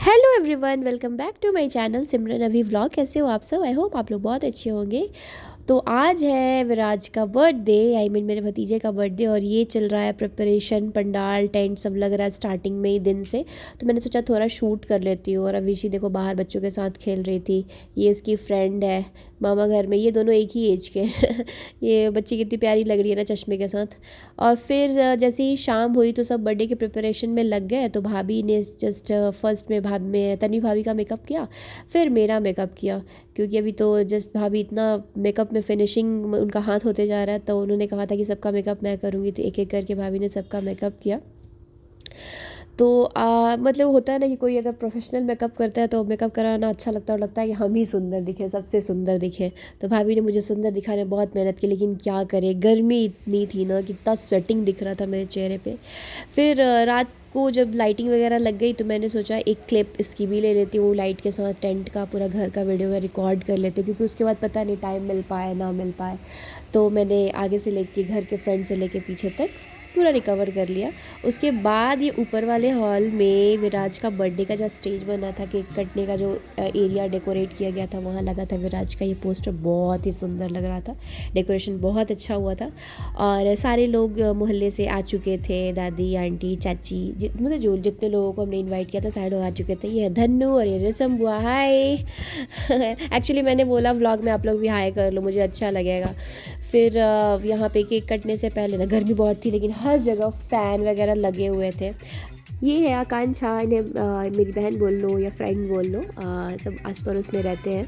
Hello everyone, welcome back to my channel Simran Abhi vlog. कैसे हो आप सब? आई होप आप लोग बहुत अच्छे होंगे। तो आज है विराज का बर्थडे, आई मीन मेरे भतीजे का बर्थडे, और ये चल रहा है प्रिपरेशन, पंडाल टेंट सब लग रहा है स्टार्टिंग में ही दिन से। तो मैंने सोचा थोड़ा शूट कर लेती हूँ। और अविशी देखो बाहर बच्चों के साथ खेल रही थी। ये उसकी फ्रेंड है मामा घर में, ये दोनों एक ही एज के हैं। ये बच्ची कितनी प्यारी लग रही है ना चश्मे के साथ। और फिर जैसे ही शाम हुई तो सब बर्थडे के प्रिपरेशन में लग गए। तो भाभी ने जस्ट फर्स्ट में तन्वी भाभी का मेकअप किया, फिर मेरा मेकअप किया, क्योंकि अभी तो जस्ट भाभी इतना मेकअप में फिनिशिंग उनका हाथ होते जा रहा है। तो उन्होंने कहा था कि सबका मेकअप मैं करूँगी, तो एक एक करके भाभी ने सबका मेकअप किया। तो मतलब होता है ना कि कोई अगर प्रोफेशनल मेकअप करता है तो मेकअप कराना अच्छा लगता है, और लगता है कि हम ही सुंदर दिखें, सबसे सुंदर दिखें। तो भाभी ने मुझे सुंदर दिखाने में बहुत मेहनत की, लेकिन क्या करे, गर्मी इतनी थी ना कि इतना स्वेटिंग दिख रहा था मेरे चेहरे पे। फिर रात को जब लाइटिंग वगैरह लग गई तो मैंने सोचा एक क्लिप इसकी भी ले लेती हूँ, लाइट के साथ टेंट का पूरा घर का वीडियो में रिकॉर्ड कर लेती हूँ, क्योंकि उसके बाद पता नहीं टाइम मिल पाए ना मिल पाए। तो मैंने आगे से लेके घर के फ्रंट से लेके पीछे तक पूरा रिकवर कर लिया। उसके बाद ये ऊपर वाले हॉल में विराज का बर्थडे का जो स्टेज बना था, केक कटने का जो एरिया डेकोरेट किया गया था, वहाँ लगा था विराज का ये पोस्टर। बहुत ही सुंदर लग रहा था, डेकोरेशन बहुत अच्छा हुआ था। और सारे लोग मोहल्ले से आ चुके थे, दादी आंटी चाची, मतलब जो जितने लोगों को हमने इन्वाइट किया था सारे लोग आ चुके थे। ये धन्नू और ये रिसम बुआ, हाय। एक्चुअली मैंने बोला व्लॉग में आप लोग भी हाय कर लो, मुझे अच्छा लगेगा। फिर यहाँ पे केक कटने से पहले ना गर्मी बहुत थी, लेकिन हर जगह फ़ैन वगैरह लगे हुए थे। ये है आकांक्षा, इन्हें मेरी बहन बोल लो या फ्रेंड बोल लो, सब आस पड़ोस में रहते हैं।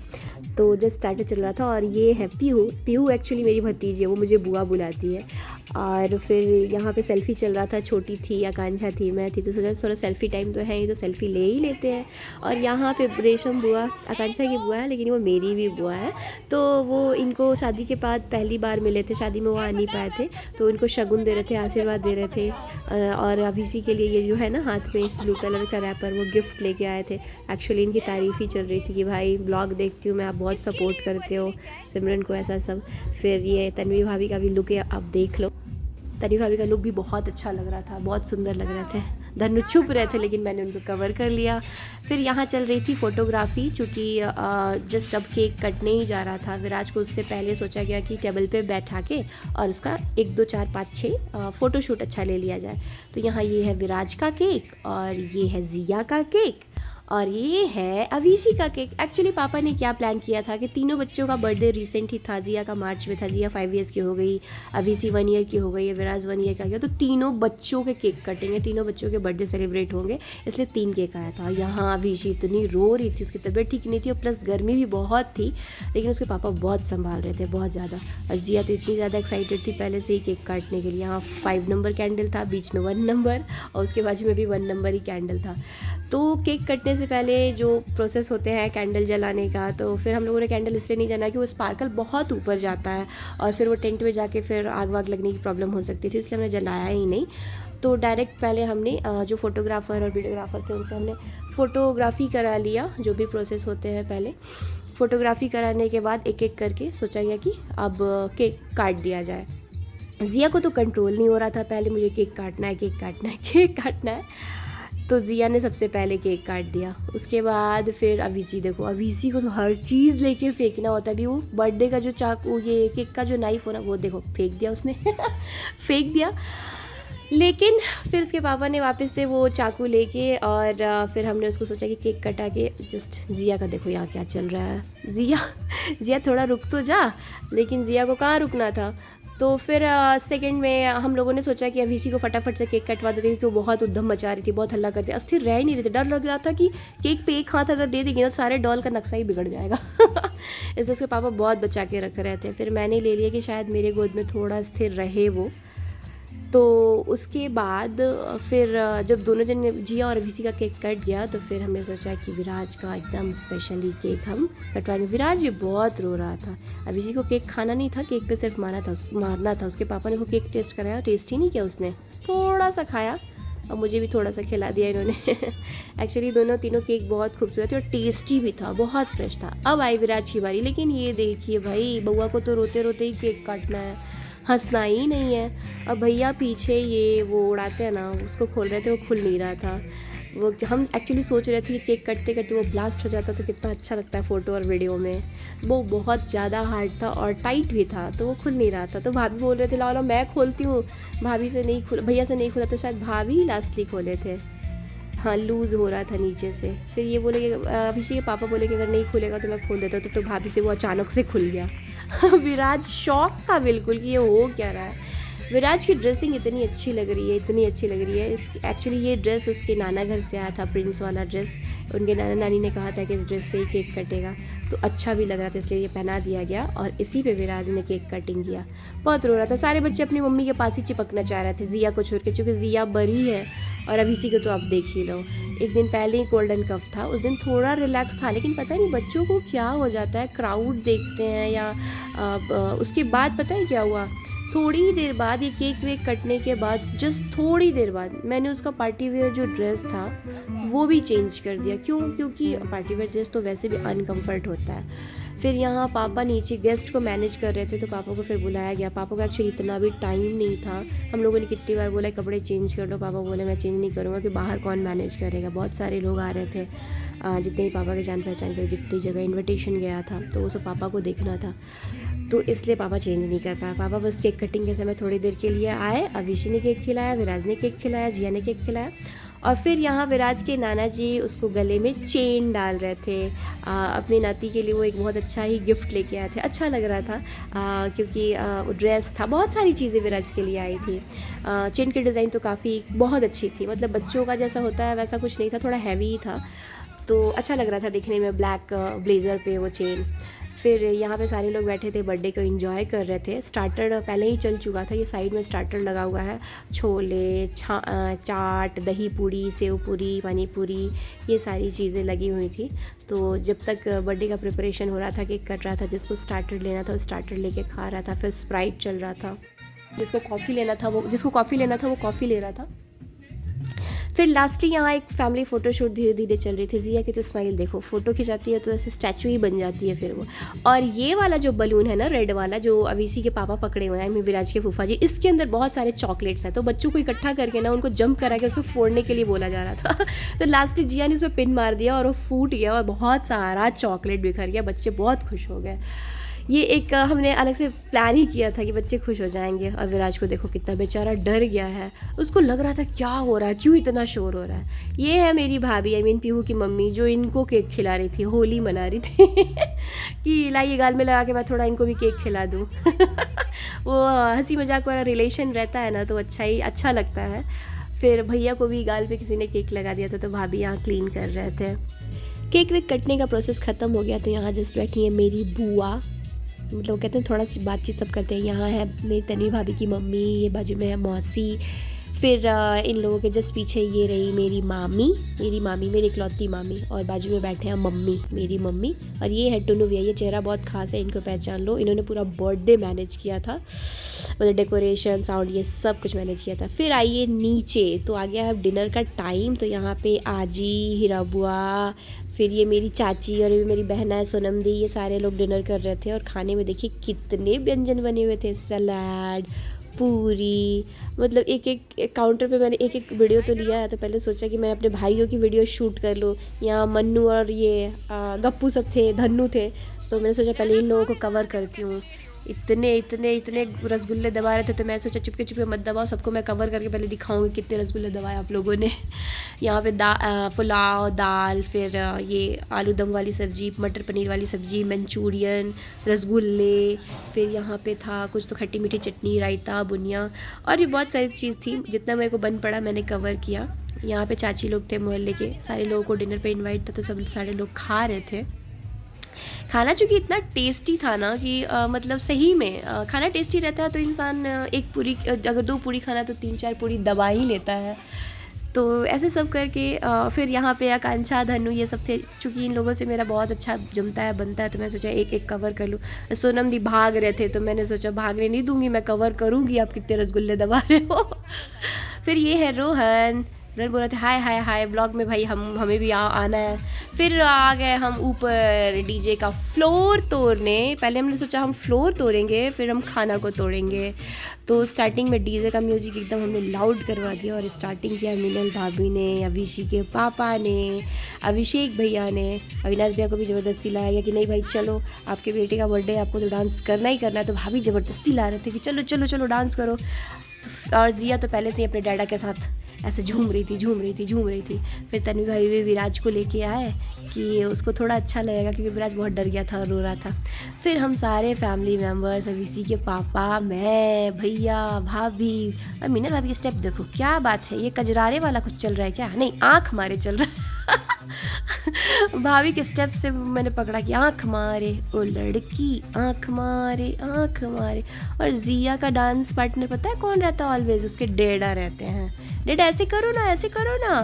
तो जस्ट स्टार्टर चल रहा था। और ये है पीहू। पीहू एक्चुअली मेरी भतीजी है, वो मुझे बुआ बुलाती है। और फिर यहाँ पे सेल्फ़ी चल रहा था, छोटी थी आकांक्षा थी, मैं थी, तो सोचा थोड़ा सेल्फ़ी टाइम तो है ही, तो सेल्फ़ी ले ही लेते हैं। और यहाँ पे रेशम बुआ आकांक्षा की बुआ है, लेकिन वो मेरी भी बुआ है। तो वो इनको शादी के बाद पहली बार मिले थे, शादी में वो आ नहीं पाए थे, तो इनको शगुन दे रहे थे, आशीर्वाद दे रहे थे। और अभी इसी के लिए ये जो है ना हाथ में ब्लू कलर का रैपर, वो गिफ्ट लेके आए थे। एक्चुअली इनकी तारीफ़ ही चल रही थी कि भाई ब्लॉग देखती हूँ मैं, आप बहुत सपोर्ट करते हो सिमरन को, ऐसा सब। फिर ये तन्वी भाभी का भी लुक है, आप देख लो। तन्वी भाभी का लुक भी बहुत अच्छा लग रहा था, बहुत सुंदर लग रहे थे। धन्नु छुप रहे थे, लेकिन मैंने उनको कवर कर लिया। फिर यहाँ चल रही थी फ़ोटोग्राफ़ी, चूँकि जस्ट अब केक कटने ही जा रहा था। विराज को उससे पहले सोचा गया कि टेबल पे बैठा के और उसका 1 2 4 5 6 फ़ोटोशूट अच्छा ले लिया जाए। तो यहाँ ये है विराज का केक, और ये है जिया का केक, और ये है अवीसी का केक। एक्चुअली पापा ने क्या प्लान किया था कि तीनों बच्चों का बर्थडे रिसेंट ही था। जिया का मार्च में था, जिया 5 ईयर्स की हो गई, अवीसी 1 ईयर की हो गई है, विराज 1 ईयर का गया। तो तीनों बच्चों के केक कटेंगे, तीनों बच्चों के बर्थडे सेलिब्रेट होंगे, इसलिए 3 केक आया था। यहाँ अवीसी इतनी रो रही थी, उसकी तबीयत ठीक नहीं थी, और प्लस गर्मी भी बहुत थी, लेकिन उसके पापा बहुत संभाल रहे थे, बहुत ज़्यादा। और जिया तो इतनी ज़्यादा एक्साइटेड थी पहले से ही केक काटने के लिए। यहाँ 5 नंबर कैंडल था, बीच में 1 नंबर, और उसके बाजू में भी 1 नंबर ही कैंडल था। तो केक कटने से पहले जो प्रोसेस होते हैं कैंडल जलाने का, तो फिर हम लोगों ने कैंडल इसलिए नहीं जलाया कि वो स्पार्कल बहुत ऊपर जाता है, और फिर वो टेंट में जाके फिर आग वाग लगने की प्रॉब्लम हो सकती थी, इसलिए हमने जलाया ही नहीं। तो डायरेक्ट पहले हमने जो फ़ोटोग्राफ़र और वीडियोग्राफ़र थे उनसे हमने फ़ोटोग्राफ़ी करा लिया, जो भी प्रोसेस होते हैं पहले। फ़ोटोग्राफ़ी कराने के बाद एक एक करके सोचा गया कि अब केक काट दिया जाए। जिया को तो कंट्रोल नहीं हो रहा था, पहले मुझे केक काटना है, केक काटना है, केक काटना है। तो जिया ने सबसे पहले केक काट दिया। उसके बाद फिर अवीसी, देखो अवीसी को तो हर चीज़ लेके फेंकना होता है। अभी वो बर्थडे का जो चाकू, ये केक का जो नाइफ हो ना, वो देखो फेंक दिया उसने। फेंक दिया। लेकिन फिर उसके पापा ने वापस से वो चाकू लेके, और फिर हमने उसको सोचा कि केक कटा के जस्ट जिया का देखो यहाँ क्या चल रहा है। जिया थोड़ा रुक तो जा, लेकिन जिया को कहाँ रुकना था। तो फिर सेकंड में हम लोगों ने सोचा कि अभी इसी को फटाफट से केक कटवा देते, क्योंकि वो बहुत उद्यम मचा रही थी, बहुत हल्ला करती, अस्थिर रह ही नहीं रहे थे। डर लग रहा था कि केक पे एक हाथ अगर दे देंगे ना, सारे डॉल का नक्शा ही बिगड़ जाएगा। इसलिए उसके पापा बहुत बचा के रख रहे थे। फिर मैंने ले लिया कि शायद मेरे गोद में थोड़ा स्थिर रहे वो। तो उसके बाद फिर जब दोनों जन जिया और अभिषेक का केक कट गया, तो फिर हमने सोचा कि विराज का एकदम स्पेशली केक हम कटवाएंगे। विराज भी बहुत रो रहा था। अभिषेक को केक खाना नहीं था, केक पे सिर्फ मारना था। उसके पापा ने वो केक टेस्ट कराया, टेस्ट ही नहीं किया उसने, थोड़ा सा खाया, और मुझे भी थोड़ा सा खिला दिया इन्होंने। एक्चुअली तीनों केक बहुत खूबसूरत थे और टेस्टी भी था, बहुत फ्रेश था। अब आई विराज की बारी, लेकिन ये देखिए भाई, बउआ को तो रोते रोते ही केक काटना है, हंसना ही नहीं है। और भैया पीछे ये वो उड़ाते हैं ना, उसको खोल रहे थे, वो खुल नहीं रहा था। वो हम एक्चुअली सोच रहे थे कि केक कटते करते वो ब्लास्ट हो जाता तो कितना अच्छा लगता है फ़ोटो और वीडियो में। वो बहुत ज़्यादा हार्ड था और टाइट भी था, तो वो खुल नहीं रहा था। तो भाभी बोल रहे थे लाओ लाओ मैं खोलती हूँ, भाभी से नहीं खुला, भैया से नहीं खुला, तो शायद भाभी लास्टली खोले थे। हाँ, लूज़ हो रहा था नीचे से। फिर ये बोले कि अभिषेक के पापा बोले कि अगर नहीं खुलेगा तो मैं खोल देता हूँ, तो भाभी से वो अचानक से खुल गया। विराज शॉक था बिल्कुल कि ये हो क्या रहा है। विराज की ड्रेसिंग इतनी अच्छी लग रही है, इतनी अच्छी लग रही है। इस एक्चुअली ये ड्रेस उसके नाना घर से आया था, प्रिंस वाला ड्रेस। उनके नाना नानी ने कहा था कि इस ड्रेस पे ही केक कटेगा, तो अच्छा भी लग रहा था, इसलिए ये पहना दिया गया और इसी पे विराज ने केक कटिंग किया। बहुत रो रहा था, सारे बच्चे अपनी मम्मी के पास ही चिपकना चाह रहे थे जिया को छोड़ के, क्योंकि जिया बड़ी है और अब इसी को तो आप देख ही लो। एक दिन पहले ही गोल्डन कप था, उस दिन थोड़ा रिलैक्स था, लेकिन पता नहीं बच्चों को क्या हो जाता है, क्राउड देखते हैं या उसके बाद पता है क्या हुआ, थोड़ी देर बाद ये केक वेक कटने के बाद जस्ट थोड़ी देर बाद मैंने उसका पार्टी वेयर जो ड्रेस था वो भी चेंज कर दिया। क्यों? क्योंकि पार्टी वेयर ड्रेस तो वैसे भी अनकम्फर्ट होता है। फिर यहाँ पापा नीचे गेस्ट को मैनेज कर रहे थे, तो पापा को फिर बुलाया गया। पापा का एक्चुअली इतना भी टाइम नहीं था। हम लोगों ने कितनी बार बोला कपड़े चेंज कर लो, पापा बोले मैं चेंज नहीं करूँगा कि बाहर कौन मैनेज करेगा। बहुत सारे लोग आ रहे थे, जितने भी पापा के जान पहचान के जितनी जगह इन्विटेशन गया था, तो वो सब पापा को देखना था, तो इसलिए पापा चेंज नहीं कर पाया। पापा बस केक कटिंग के समय थोड़ी देर के लिए आए। अभिषेक ने केक खिलाया, विराज ने केक खिलाया, जिया ने केक खिलाया, और फिर यहाँ विराज के नाना जी उसको गले में चेन डाल रहे थे। अपनी नाती के लिए वो एक बहुत अच्छा ही गिफ्ट लेके आए थे, अच्छा लग रहा था क्योंकि ड्रेस था, बहुत सारी चीज़ें विराज के लिए आई थी। चेन की डिज़ाइन तो काफ़ी बहुत अच्छी थी, मतलब बच्चों का जैसा होता है वैसा कुछ नहीं था, थोड़ा हैवी ही था, तो अच्छा लग रहा था दिखने में, ब्लैक ब्लेज़र पे वो चेन। फिर यहाँ पे सारे लोग बैठे थे, बर्थडे को एंजॉय कर रहे थे। स्टार्टर पहले ही चल चुका था, ये साइड में स्टार्टर लगा हुआ है, छोले, चाट, दही पूड़ी, सेव पूरी, पानी पूरी, ये सारी चीज़ें लगी हुई थी। तो जब तक बर्थडे का प्रिपरेशन हो रहा था, केक कट रहा था, जिसको स्टार्टर लेना था वो स्टार्टर लेके खा रहा था। फिर स्प्राइट चल रहा था, जिसको कॉफ़ी लेना था वो कॉफ़ी ले रहा था। फिर लास्टली यहाँ एक फैमिली फ़ोटोशूट धीरे धीरे चल रही थी। जिया की तो स्माइल देखो, फ़ोटो खिंचाती है तो ऐसे स्टैचू ही बन जाती है फिर वो। और ये वाला जो बलून है ना, रेड वाला, जो अवीसी के पापा पकड़े हुए हैं, विराज के फूफा जी, इसके अंदर बहुत सारे चॉकलेट्स हैं। तो बच्चों को इकट्ठा करके ना उनको जंप करा के उसको फोड़ने के लिए बोला जा रहा था। तो लास्टली जिया ने उसमें पिन मार दिया और वो फूट गया और बहुत सारा चॉकलेट बिखर गया। बच्चे बहुत खुश हो गए। ये एक हमने अलग से प्लान ही किया था कि बच्चे खुश हो जाएंगे। और विराज को देखो कितना बेचारा डर गया है, उसको लग रहा था क्या हो रहा है, क्यों इतना शोर हो रहा है। ये है मेरी भाभी, आई मीन पीहू की मम्मी, जो इनको केक खिला रही थी, होली मना रही थी कि लाइए गाल में लगा के मैं थोड़ा इनको भी केक खिला दूँ। वो हंसी मजाक वाला रिलेशन रहता है ना, तो अच्छा लगता है। फिर भैया को भी गाल पे किसी ने केक लगा दिया था, तो भाभी यहाँ क्लीन कर रहे थे। केक वेक कटने का प्रोसेस ख़त्म हो गया, तो यहाँ जस्ट बैठी है मेरी बुआ, मतलब कहते हैं थोड़ा सी बातचीत सब करते हैं। यहाँ है मेरी तन्वी भाभी की मम्मी, ये बाजू में है मौसी, फिर इन लोगों के जस्ट पीछे ये रही मेरी मामी, मेरी इकलौती मामी, और बाजू में बैठे हैं मम्मी, मेरी मम्मी, और ये है टुनू भैया। ये चेहरा बहुत खास है, इनको पहचान लो। इन्होंने पूरा बर्थडे मैनेज किया था, मतलब डेकोरेशन, साउंड, ये सब कुछ मैनेज किया था। फिर आइए नीचे, तो आ गया है डिनर का टाइम। तो यहाँ पे आजी, हीरा बुआ, फिर ये मेरी चाची और ये मेरी बहना है सोनम दी, ये सारे लोग डिनर कर रहे थे। और खाने में देखिए कितने व्यंजन बने हुए थे, सलाद, पूरी, मतलब एक काउंटर पे मैंने एक वीडियो तो लिया है। तो पहले सोचा कि मैं अपने भाइयों की वीडियो शूट कर लूँ। यहाँ मन्नू और ये गप्पू सब थे, धन्नू थे, तो मैंने सोचा पहले इन लोगों को कवर करती हूँ। इतने रसगुल्ले दबा रहे थे, तो मैं सोचा चुपके चुपके मत दबाओ, सबको मैं कवर करके पहले दिखाऊंगी कितने रसगुल्ले दबाए आप लोगों ने। यहाँ पे पुलाव, दाल, फिर ये आलू दम वाली सब्ज़ी, मटर पनीर वाली सब्ज़ी, मंचूरियन, रसगुल्ले, फिर यहाँ पे था कुछ तो खट्टी मीठी चटनी, रायता, बुनिया, और भी बहुत सारी चीज़ थी। जितना मेरे को बन पड़ा मैंने कवर किया। यहाँ पे चाची लोग थे मोहल्ले के, सारे लोगों को डिनर पे इनवाइट था, तो सब सारे लोग खा रहे थे। खाना चूँकि इतना टेस्टी था ना कि मतलब सही में खाना टेस्टी रहता है तो इंसान एक पूरी, अगर 2 पूरी खाना है तो 3-4 पूरी दबा ही लेता है। तो ऐसे सब करके फिर यहाँ पे आकांक्षा, धनु, ये सब थे। चूँकि इन लोगों से मेरा बहुत अच्छा जमता है, बनता है, तो मैं सोचा एक कवर कर लूँ। सोनम दी भाग रहे थे, तो मैंने सोचा भागने नहीं दूंगी, मैं कवर करूँगी, आप कितने रसगुल्ले दबा रहे हो। फिर ये है रोहन बोल रहे थे हाय हाय हाय ब्लॉग में, भाई हमें भी आना है। फिर आ गए हम ऊपर डीजे का फ्लोर तोड़ने। पहले हमने सोचा हम फ्लोर तोड़ेंगे फिर हम खाना को तोड़ेंगे। तो स्टार्टिंग में डीजे का म्यूजिक एकदम हमने लाउड करवा दिया और स्टार्टिंग किया मिनल भाभी ने, अभिषेक के पापा ने, अभिषेक भैया ने, अविनाश भैया को भी ज़बरदस्ती लाया गया कि नहीं भाई चलो आपके बेटे का बर्थडे, आपको तो डांस करना ही करना है। तो भाभी ज़बरदस्ती ला रहे थे कि चलो चलो चलो डांस करो। और जिया तो पहले से ही अपने डैडा के साथ ऐसे झूम रही थी। फिर तन्वी भाई भी विराज को लेके आए कि उसको थोड़ा अच्छा लगेगा, क्योंकि विराज बहुत डर गया था और रो रहा था। फिर हम सारे फैमिली मेम्बर्स, अभिषेक के पापा, मैं, भैया, भाभी और मीना भाभी के स्टेप देखो, क्या बात है, ये कजरारे वाला कुछ चल रहा है क्या? नहीं, आँख मारे चल रहा है। भाभी के स्टेप से मैंने पकड़ा कि आँख मारे ओ लड़की, आँख मारे आँख मारे। और जिया का डांस पार्टनर पता है कौन रहता है ऑलवेज? उसके डैडा रहते हैं। डैडा ऐसे करो ना,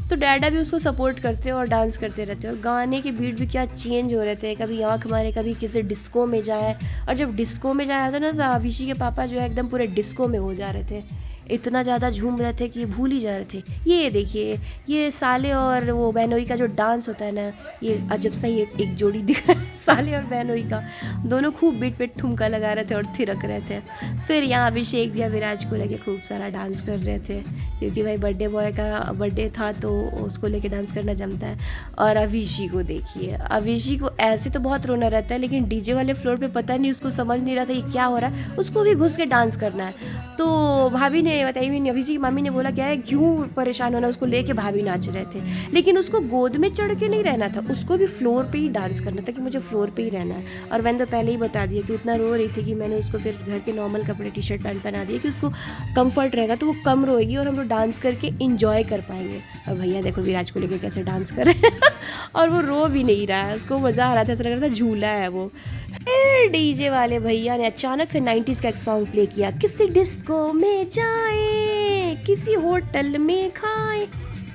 तो डैडा भी उसको सपोर्ट करते हैं और डांस करते रहते हैं। और गाने के बीट भी क्या चेंज हो रहे थे, कभी आँख मारे, कभी किसी डिस्को में जाए। और जब डिस्को में जा रहा था ना तो अभिषेक के पापा जो है एकदम पूरे डिस्को में हो जा रहे थे, इतना ज़्यादा झूम रहे थे कि ये भूल ही जा रहे थे। ये देखिए, ये साले और वो बहनोई का जो डांस होता है ना, ये अजब सा ही एक जोड़ी दिख रहा है, साले और बहनोई का। दोनों खूब बीट पे ठुमका लगा रहे थे और थिरक रहे थे। फिर यहाँ अभिषेक या विराज को लेके खूब सारा डांस कर रहे थे, क्योंकि भाई बर्थडे बॉय का बर्थडे था तो उसको लेके डांस करना जमता है। और अभिषेक को देखिए, अभिषेक को ऐसे तो बहुत रोना रहता है, लेकिन डीजे वाले फ्लोर पे पता नहीं उसको समझ नहीं रहा था ये क्या हो रहा है, उसको भी घुस के डांस करना है। तो भाभी ने बताई भी नहीं, अभिषेक की मम्मी ने बोला क्या है क्यों परेशान होना, उसको लेके भाभी नाच रहे थे। लेकिन उसको गोद में चढ़ के नहीं रहना था, उसको भी फ्लोर पे ही डांस करना था कि मुझे फ्लोर पे ही रहना है। और मैंने तो पहले ही बता दिया कि उतना रो रही थी कि मैंने उसको फिर घर के नॉर्मल कपड़े टी शर्ट पैंट पहना दिए कि उसको कंफर्ट रहेगा तो वो कम रोएगी और हम लोग डांस करके इंजॉय कर पाएंगे। और भैया देखो विराज को लेके कैसे डांस कर रहे हैं और वो रो भी नहीं रहा है, उसको मज़ा आ रहा था, ऐसा लग रहा था झूला है वो। फिर डीजे वाले भैया ने अचानक से 90s का एक सॉन्ग प्ले किया, किसी डिस्को में जाए, किसी होटल में खाए।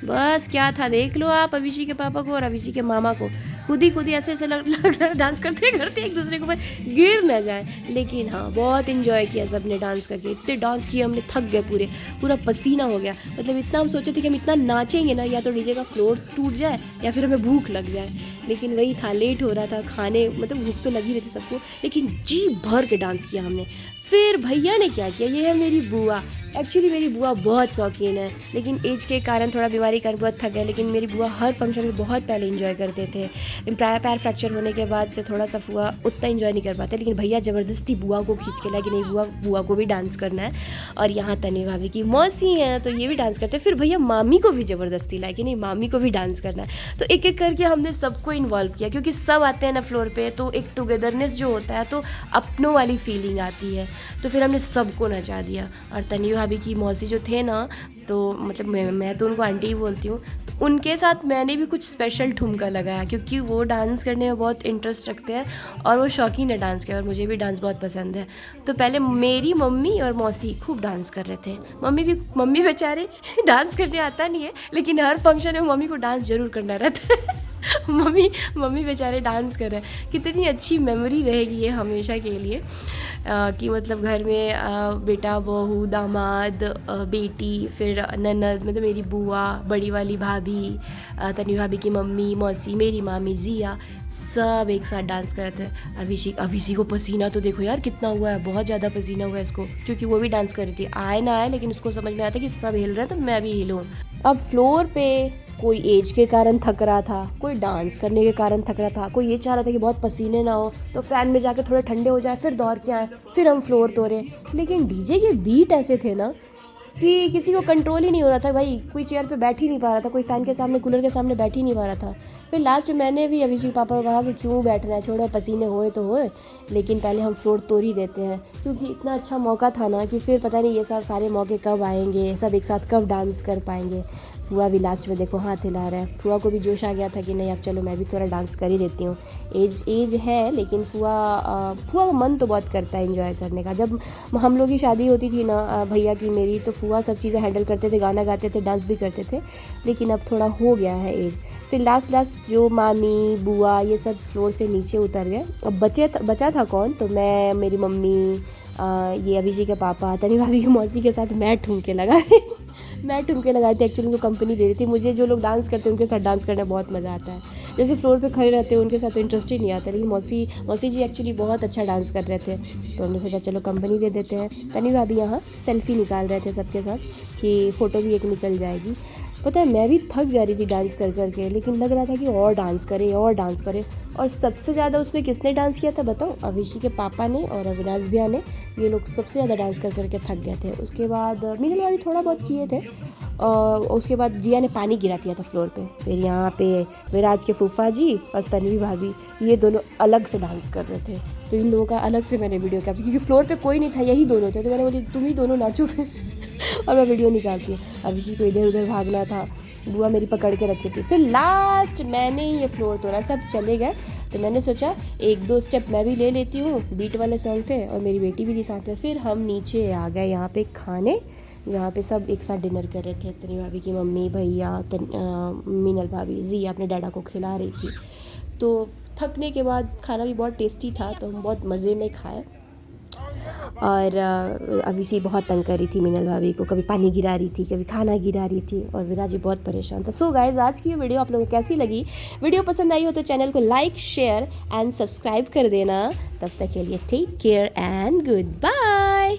बस क्या था देख लो आप, अभिषेक के पापा को और अभिषेक के मामा को खुद ही ऐसे लग रहा डांस करते एक दूसरे के ऊपर गिर ना जाए। लेकिन हाँ, बहुत इन्जॉय किया सबने डांस करके, इतने डांस किए हमने, थक गए, पूरा पसीना हो गया। मतलब इतना हम सोचे थे कि हम इतना नाचेंगे ना, या तो डीजे का फ्लोर टूट जाए या फिर हमें भूख लग जाए। लेकिन वही था, लेट हो रहा था खाने, मतलब भूख तो लगी रही थी सबको, लेकिन जी भर के डांस किया हमने। फिर भैया ने क्या किया, ये है मेरी बुआ। एक्चुअली मेरी बुआ बहुत शौकीन है, लेकिन एज के कारण थोड़ा बीमारी कारण बहुत थक गए। लेकिन मेरी बुआ हर फंक्शन में बहुत पहले एंजॉय करते थे। पैर फ्रैक्चर होने के बाद से थोड़ा सा बुआ उतना एंजॉय नहीं कर पाते, लेकिन भैया ज़बरदस्ती बुआ को खींच के लाए कि नहीं बुआ को भी डांस करना है। और यहाँ तन्वी भाभी की मौसी हैं तो ये भी डांस करते हैं। फिर भैया मामी को भी ज़बरदस्ती लाए कि नहीं मामी को भी डांस करना है। तो एक एक करके हमने सबको इन्वॉल्व किया, क्योंकि सब आते हैं ना फ्लोर पे, तो एक टुगेदरनेस जो होता है तो अपनों वाली फीलिंग आती है। तो फिर हमने सबको नचा दिया। और तन्वी भाभी की मौसी जो थे ना, तो मतलब मैं तो उनको आंटी ही बोलती हूँ, तो उनके साथ मैंने भी कुछ स्पेशल ठुमका लगाया, क्योंकि वो डांस करने में बहुत इंटरेस्ट रखते हैं और वो शौकीन है डांस के, और मुझे भी डांस बहुत पसंद है। तो पहले मेरी मम्मी और मौसी खूब डांस कर रहे थे। मम्मी बेचारे डांस करने आता नहीं है, लेकिन हर फंक्शन में मम्मी को डांस ज़रूर करना रहता है। मम्मी बेचारे डांस कर रहे हैं। कितनी अच्छी मेमोरी रहेगी ये हमेशा के लिए, कि मतलब घर में बेटा, बहू, दामाद, बेटी, फिर ननद, मतलब मेरी बुआ, बड़ी वाली भाभी, तन्वी भाभी की मम्मी, मौसी, मेरी मामी जिया, सब एक साथ डांस कर रहे थे। अभिषेक को पसीना तो देखो यार कितना हुआ है, बहुत ज़्यादा पसीना हुआ है इसको, क्योंकि वो भी डांस कर रही थी। आए ना आए, लेकिन उसको समझ में आता कि सब हिल रहे हैं तो मैं भी हिलूँ। अब फ्लोर पे कोई एज के कारण थक रहा था, कोई डांस करने के कारण थक रहा था, कोई ये चाह रहा था कि बहुत पसीने ना हो तो फ़ैन में जाके थोड़े ठंडे हो जाए, फिर दौड़ के आए, फिर हम फ्लोर तोड़े। लेकिन डीजे के बीट ऐसे थे ना कि किसी को कंट्रोल ही नहीं हो रहा था भाई, कोई चेयर पे बैठ ही नहीं पा रहा था, कोई फ़ैन के सामने, कूलर के सामने बैठ ही नहीं पा रहा था। फिर लास्ट में मैंने भी अभिषेक पापा को कहा कि क्यों बैठना है, छोड़ो, पसीने होए तो होए, लेकिन पहले हम फ्लोर तोड़ ही देते हैं, क्योंकि इतना अच्छा मौका था ना कि फिर पता नहीं ये सब सारे मौके कब आएंगे, सब एक साथ कब डांस कर पाएंगे। फुआ भी लास्ट में देखो हाथ हिला रहा है, फुआ को भी जोश आ गया था कि नहीं अब चलो मैं भी थोड़ा डांस कर ही देती हूँ। एज है, लेकिन फुआ का मन तो बहुत करता है एंजॉय करने का। जब हम लोग की शादी होती थी ना भैया की मेरी, तो फुआ सब चीज़ें हैंडल करते थे, गाना गाते थे, डांस भी करते थे, लेकिन अब थोड़ा हो गया है एज। फिर लास्ट जो मामी, बुआ, ये सब फ्लोर से नीचे उतर गए। अब बचा था कौन, तो मैं, मेरी मम्मी, ये अभिषेक के पापा, तन्वी भाभी की मौसी के साथ मैं ठुमके लगाई थी। एक्चुअली उनको कंपनी दे रही थी। मुझे जो लोग डांस करते हैं उनके साथ डांस करने बहुत मज़ा आता है। जैसे फ्लोर पे खड़े रहते हैं उनके साथ तो इंटरेस्ट ही नहीं आता। लेकिन मौसी जी एक्चुअली बहुत अच्छा डांस कर रहे थे, तो हमने सोचा चलो कंपनी दे देते हैं। तनी भाभी यहाँ सेल्फी निकाल रहे थे सबके साथ कि फ़ोटो भी एक निकल जाएगी। पता है मैं भी थक जा रही थी डांस कर कर के, लेकिन लग रहा था कि और डांस करें और डांस करें। और सबसे ज़्यादा उसमें किसने डांस किया था बताओ? अभिषी के पापा ने और अविनाश भैया ने। ये लोग सबसे ज़्यादा डांस कर करके थक गए थे। उसके बाद मीनल भाभी थोड़ा बहुत किए थे, और उसके बाद जिया ने पानी गिरा दिया था फ्लोर पे। फिर यहाँ पे विराज के फूफा जी और तन्वी भाभी ये दोनों अलग से डांस कर रहे थे। तो इन लोगों का अलग से मैंने वीडियो कैप्चर, क्योंकि फ्लोर पे कोई नहीं था, यही दोनों थे। तो मैंने बोली तुम ही दोनों नाचो फिर और मैं वीडियो निकालती हूँ। अभिषेक को इधर उधर भागना था, बुआ मेरी पकड़ के रखी थी। फिर लास्ट मैंने ही ये फ्लोर तोड़ा, सब चले गए। तो मैंने सोचा एक दो स्टेप मैं भी ले लेती हूँ, बीट वाले सॉन्ग थे और मेरी बेटी भी थी साथ में। फिर हम नीचे आ गए यहाँ पे खाने, जहाँ पे सब एक साथ डिनर कर रहे थे। तनी भाभी की मम्मी, भैया, मीनल भाभी जी अपने डैडा को खिला रही थी। तो थकने के बाद खाना भी बहुत टेस्टी था, तो हम बहुत मज़े में खाए। और अभिषी बहुत तंग कर रही थी मीनल भाभी को, कभी पानी गिरा रही थी, कभी खाना गिरा रही थी, और विराज भी बहुत परेशान था। सो गाइज आज की ये वीडियो आप लोगों को कैसी लगी? वीडियो पसंद आई हो तो चैनल को लाइक, शेयर एंड सब्सक्राइब कर देना। तब तक के लिए take care and good bye.